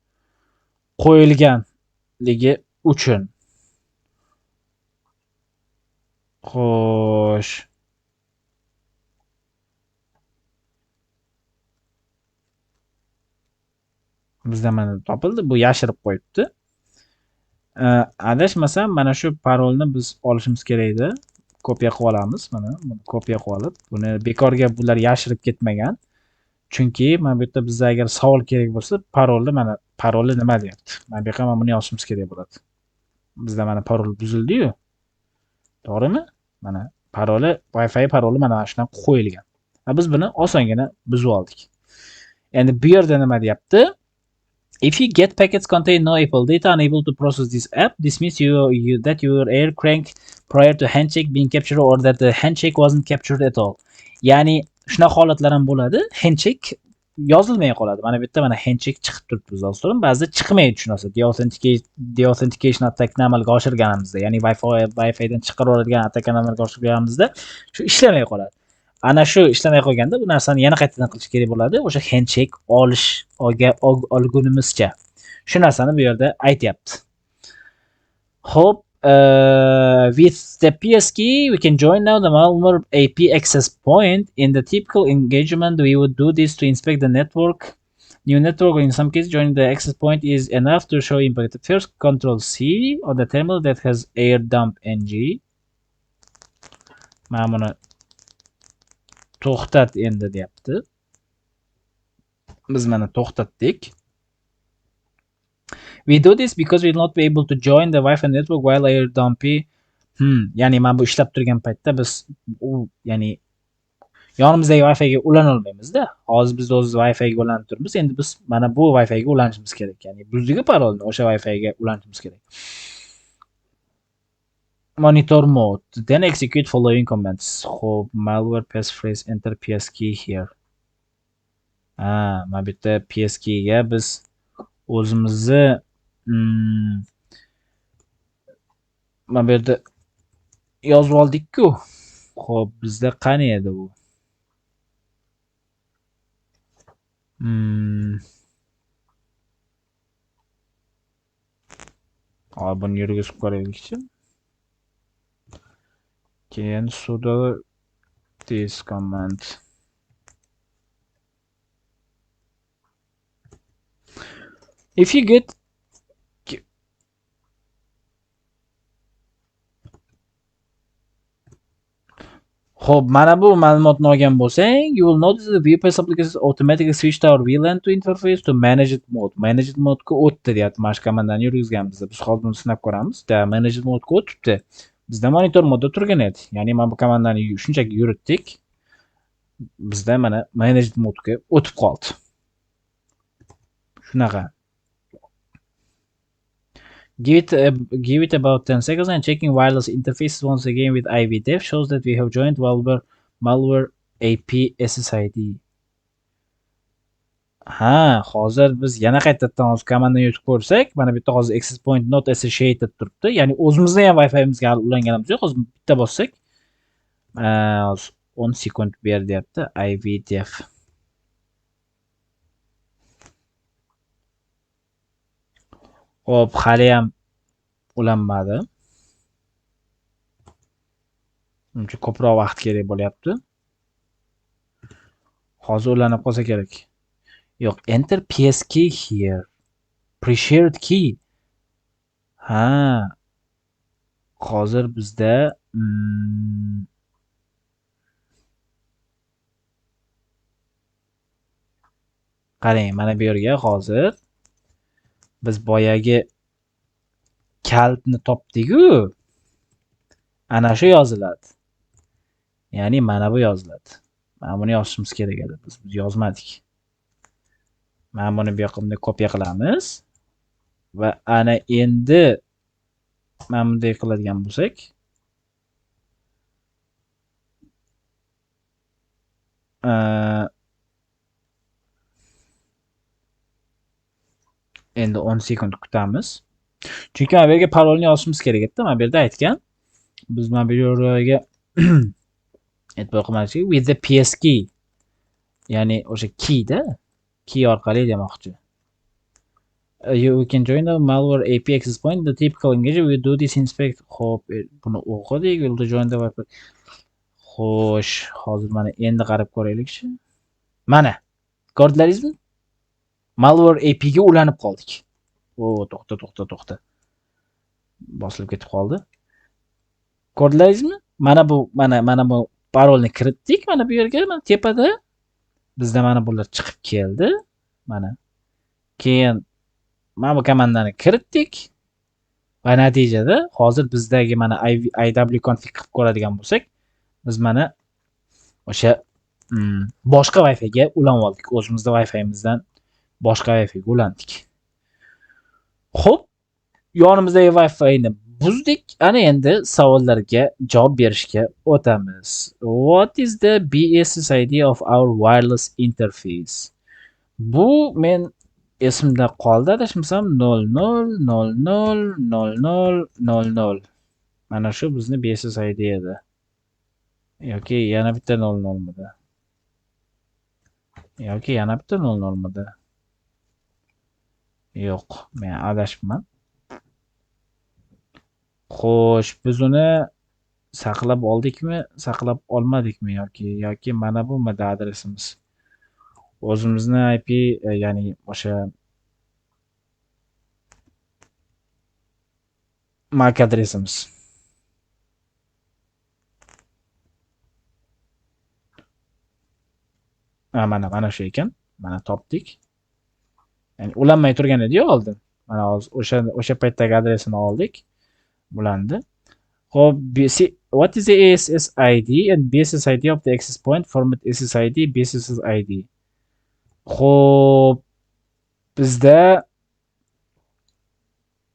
qo'yilganligi uchun. Xo'sh. Bizda mana topildi, bu yashirib qo'yibdi. Adashmasam mana shu parolni biz olishimiz kerak edi. Kopiya qilib olamiz, mana buni kopiya qilib olib, buni bekorga bular yashirib ketmagan. Chunki mana bu yerda bizga agar savol kerak bo'lsa, paroli nima deyapti? Mana bu yerga buni yozishimiz kerak bo'ladi. Bizda mana parol buzildi-yu. To'g'rimi? Mana paroli, Wi-Fi paroli mana shundan qo'yilgan. Biz buni osongina buzib oldik. Endi bu yerda nima deyapti? If you get packets contain no Apple data unable to process this app, this means that your air crank prior to handshake being captured or that the handshake wasn't captured at all. Ya'ni shunaqa holatlar ham bo'ladi. Handshake yozilmay qoladi. Mana bu yerda mana handshake chiqib turibdi biz hozir. Ba'zida chiqmaydi shu narsa. Deauthentication attackni amalga oshirganimizda, ya'ni Wi-Fi dan chiqarib yuboradigan attackni amalga oshirganimizda shu ishlamay qoladi. Ana shu ishlamay qolganda bu narsani yana qaytadan qilish kerak bo'ladi. O'sha handshake olgunimizcha. Shu narsani bu yerda aytyapti. Xo'p, with the PS key we can join now the malware AP access point. In the typical engagement we would do this to inspect the network. New network, in some cases joining the access point is enough to show impact. First Ctrl C on the terminal that has air dump ng. Mana buni to'xtat endi deyapti. Biz mana to'xtatdik. We do this because we will not be able to join the Wi-Fi network while air dumpy. Ya'ni mana bu ishlab turgan paytda biz ya'ni yonimizdagi Wi-Fi ga ulana olmaymiz-da. Hozir biz o'z Wi-Fi ga ulanib turibmiz. Endi biz mana bu Wi-Fi ga ulanishimiz kerak. Ya'ni buzdik parolni o'sha Wi-Fi ga ulanishimiz kerak. Monitor mode. Then execute following commands. Hope malware passphrase enter PS key here. Mana bu yerda PS key ga biz o'zimizni mana bu yerda yozib oldik-ku. Xo'p, bizda qani edi bu? Buni yurgizib ko'raylikchi. Keyin sudo this command. If you get Xo'p, mana bu ma'lumotni olgan bo'lsang, you will notice the VPS application automatically switched our VLAN to interface to managed mode. Managed mode'ga o'tdi deyapti. Mana shu komandani yurgizganmiz. Biz hozir buni sinab ko'ramiz. Managed mode'ga o'tibdi. Bizda monitor modda turgan edi. Ya'ni mana bu komandani shunchaki yuritdik. Bizda mana managed mode'ga o'tib qoldi. Shunaqa. Give it about 10 seconds and checking wireless interfaces once again with IVDef shows that we have joined malware AP SSID. Ha, hozir biz yana qaytadan hozir komandani yutib ko'rsak, mana bu yerda hozir access point not associated turibdi. Ya'ni o'zimizning ham Wi-Fi'mizga ulanganimiz yo'q. Hozir bitta bossak, hozir 10 sekund ber deyapti IVDef. Hop, hali ham ulanmadi. Uncha ko'proq vaqt kerak bo'lyapti. Hozir ulanib qolsa kerak. Yo'q, enter PS key here. Pre-shared key. Ha. Hozir bizda qarang, mana bu yerga hozir biz boyagi kalitni topdik-ku. Ana shu yoziladi. Ya'ni mana bu yoziladi. Mana buni yozishimiz kerak edi. Biz yozmadik. Mana buni bu yoqqa bunday kopiya qilamiz va ana endi mana bunday qiladigan bo'lsak, endi 10 sekund kutamiz. Chunki mana bu yerga parolni yozishimiz kerak edi. Mana bu yerda aytgan. Biz mana bu yerga e'tibor qilmaylik. With the PS key. Ya'ni o'sha keyda, key orqali demoqchi. You can join the malware AP access point. The typical engagement we do this inspect. Hop, buni o'qidik. Will to join the Wi-Fi. Xo'sh, hozir mana endi qarab ko'raylikchi. Mana, ko'rdingizmi? Malware AP ga ulanib qoldik. To'xta. Bosilib ketib qoldi. Ko'rdingizmi? Mana bu parolni kiritdik. Mana bu yerga, mana tepada bizda mana bular chiqib keldi. Mana. Keyin mana bu komandani kiritdik. Va natijada hozir bizdagi mana IW config qilib ko'radigan bo'lsak, biz mana o'sha boshqa Wi-Fi ga ulanib oldik. O'zimizda Wi-Fi'mizdan boshqa Wi-Fi ga ulandik. Xo'p, yonimizdagi Wi-Fi'ni buzdik. Ana endi savollarga javob berishga o'tamiz. What is the BSSID of our wireless interface? Bu men esimda qoldi, adashmasam 00000000. Mana shu bizni BSSID edi. Yoki yana bitta 00 midi? Yoki yana bitta 00 midi? Yo'q, men adashibman. Xo'sh, biz uni saqlab oldikmi, saqlab olmadikmi yoki mana bu adresimiz. O'zimizni IP, ya'ni o'sha MAC adresimiz. Mana shu ekan. Mana topdik. Ya'ni ulanmay turgan edi-yu oldin. Mana hozir o'sha paytdagi adresini oldik. Bulandi. Hop, what is the ASSID and BSSID of the access point? Format SSID, BSSID. Hop, bizda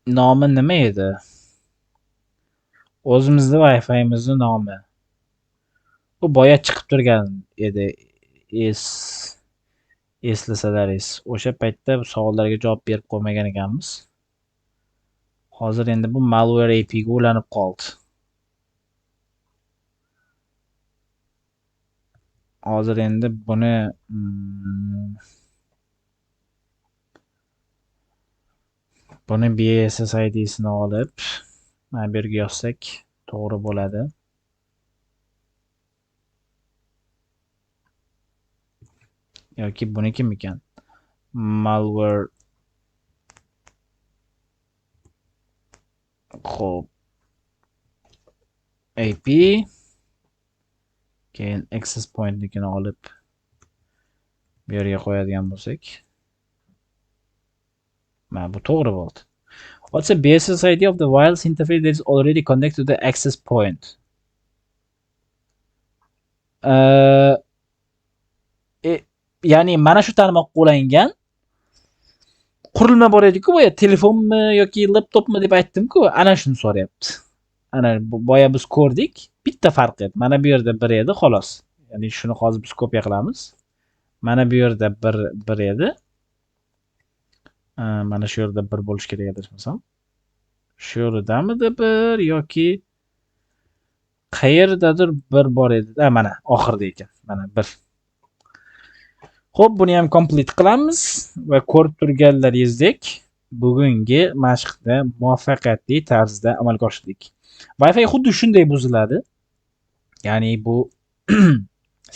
nomi nima edi? O'zimizda Wi-Fi'mizning nomi. Bu boya chiqib turgan edi. Eslasalaringiz, o'sha paytda savollarga javob berib qo'ymagan ekanmiz. Hozir endi bu malware AP ga ulanib qoldi. Hozir endi buni BSSID'sini olib, mana bu yerga yozsak to'g'ri bo'ladi. yoki bunikimikan? Malware. Xo'p, AP keyin access pointnikini olib bu yerga qo'yadigan bo'lsak, mana bu to'g'ri bo'ldi. What's the BSS ID of the wireless interface that is already connected to the access point? Ya'ni mana shu tarmoqqa ulangan qurilma bor edi-ku, boya telefonmi yoki laptopmi deb aytdim-ku, ana shuni so'rayapti. Ana boya biz ko'rdik, bitta farq edi. Mana bu yerda 1 edi, xolos. Ya'ni shuni hozir biz kopiya qilamiz. Mana bu yerda 1 edi. Mana shu yerda 1 bo'lish kerak adashmasam. Shu yerdamidi 1 yoki qayerdadir 1 bor edi. Mana oxirida ekan. Mana 1. Xo'p, buni ham complete qilamiz va ko'rib turganlaringizdek, bugungi mashqda muvaffaqiyatli tarzda amalga oshirdik. Wi-Fi xuddi shunday buziladi. Ya'ni bu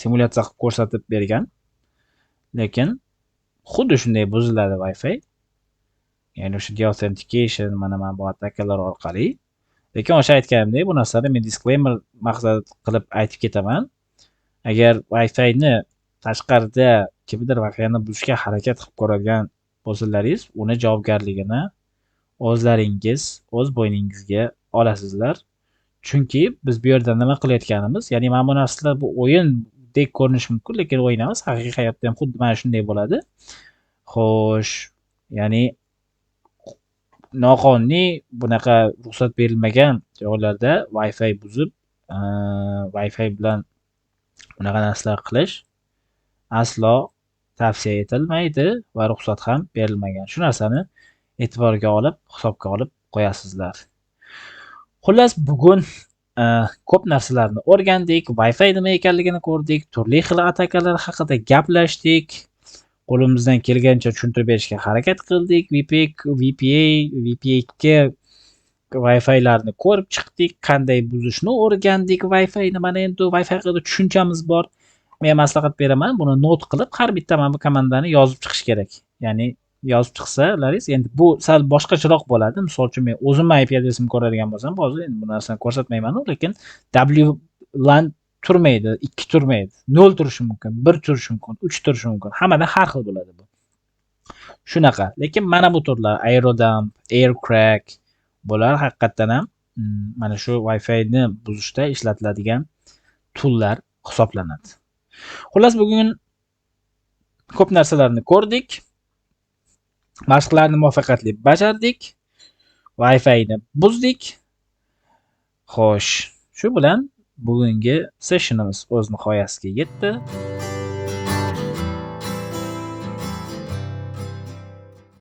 simulyatsiya qilib ko'rsatib bergan. Lekin xuddi shunday buziladi Wi-Fi. Ya'ni o'sha deauthentication mana bu attakalar orqali. Lekin o'sha aytganimdek, bu narsani men disclaimer maqsad qilib aytib ketaman. Agar Wi-Fi ni tashqarida kimdir Wi-Fi ni buzishga harakat qilib ko'radigan bo'lsalaringiz, uni javobgarligini o'zlaringiz o'z bo'yningizga olasizlar. Chunki biz bu yerda nima qilayotganimiz, ya'ni mana bu narsalar bu o'yindek ko'rinishi mumkin, lekin o'yin emas, haqiqiy hayotda ham xuddi mana shunday bo'ladi. Xo'sh, ya'ni noqonuniy bunaqa ruxsat berilmagan joylarda Wi-Fi buzib, Wi-Fi bilan bunaqa narsalar qilish aslo tavsiya etilmaydi va ruxsat ham berilmagan. Shu narsani e'tiborga olib, hisobga olib qo'yasizlar. Xullas, bugun ko'p narsalarni o'rgandik, Wi-Fi nima ekanligini ko'rdik, turli xil atakalar haqida gaplashdik. Qo'limizdan kelgancha tushuntirib berishga harakat qildik. VPA Wi-Fi'larni ko'rib chiqdik, qanday buzishni o'rgandik. Wi-Fi'ni mana endi Wi-Fi haqida tushunchamiz bor. Men maslahat beraman, buni not qilib har bitta mana bu komandani yozib chiqish kerak. Ya'ni yozib chiqsalaringiz, endi bu sal boshqacharoq bo'ladi. Misol uchun men o'zimning IP adresimni ko'radigan bo'lsam, hozir endi bu narsani ko'rsatmayman, lekin WLAN turmaydi, 2 turmaydi, 0 turishi mumkin, 1 turishi mumkin, 3 turishi mumkin. Hammada har xil bo'ladi bu. Shunaqa. Lekin mana bu turlar Aerodump, Aircrack bular haqiqatan ham mana shu Wi-Fi ni buzishda ishlatiladigan toollar hisoblanadi. Xullas, bugun ko'p narsalarni ko'rdik. Mashqlarni muvaffaqiyatli bajardik. Wi-Fi ni buzdik. Xo'sh, shu bilan bugungi sessionimiz o'z nihoyasiga yetdi.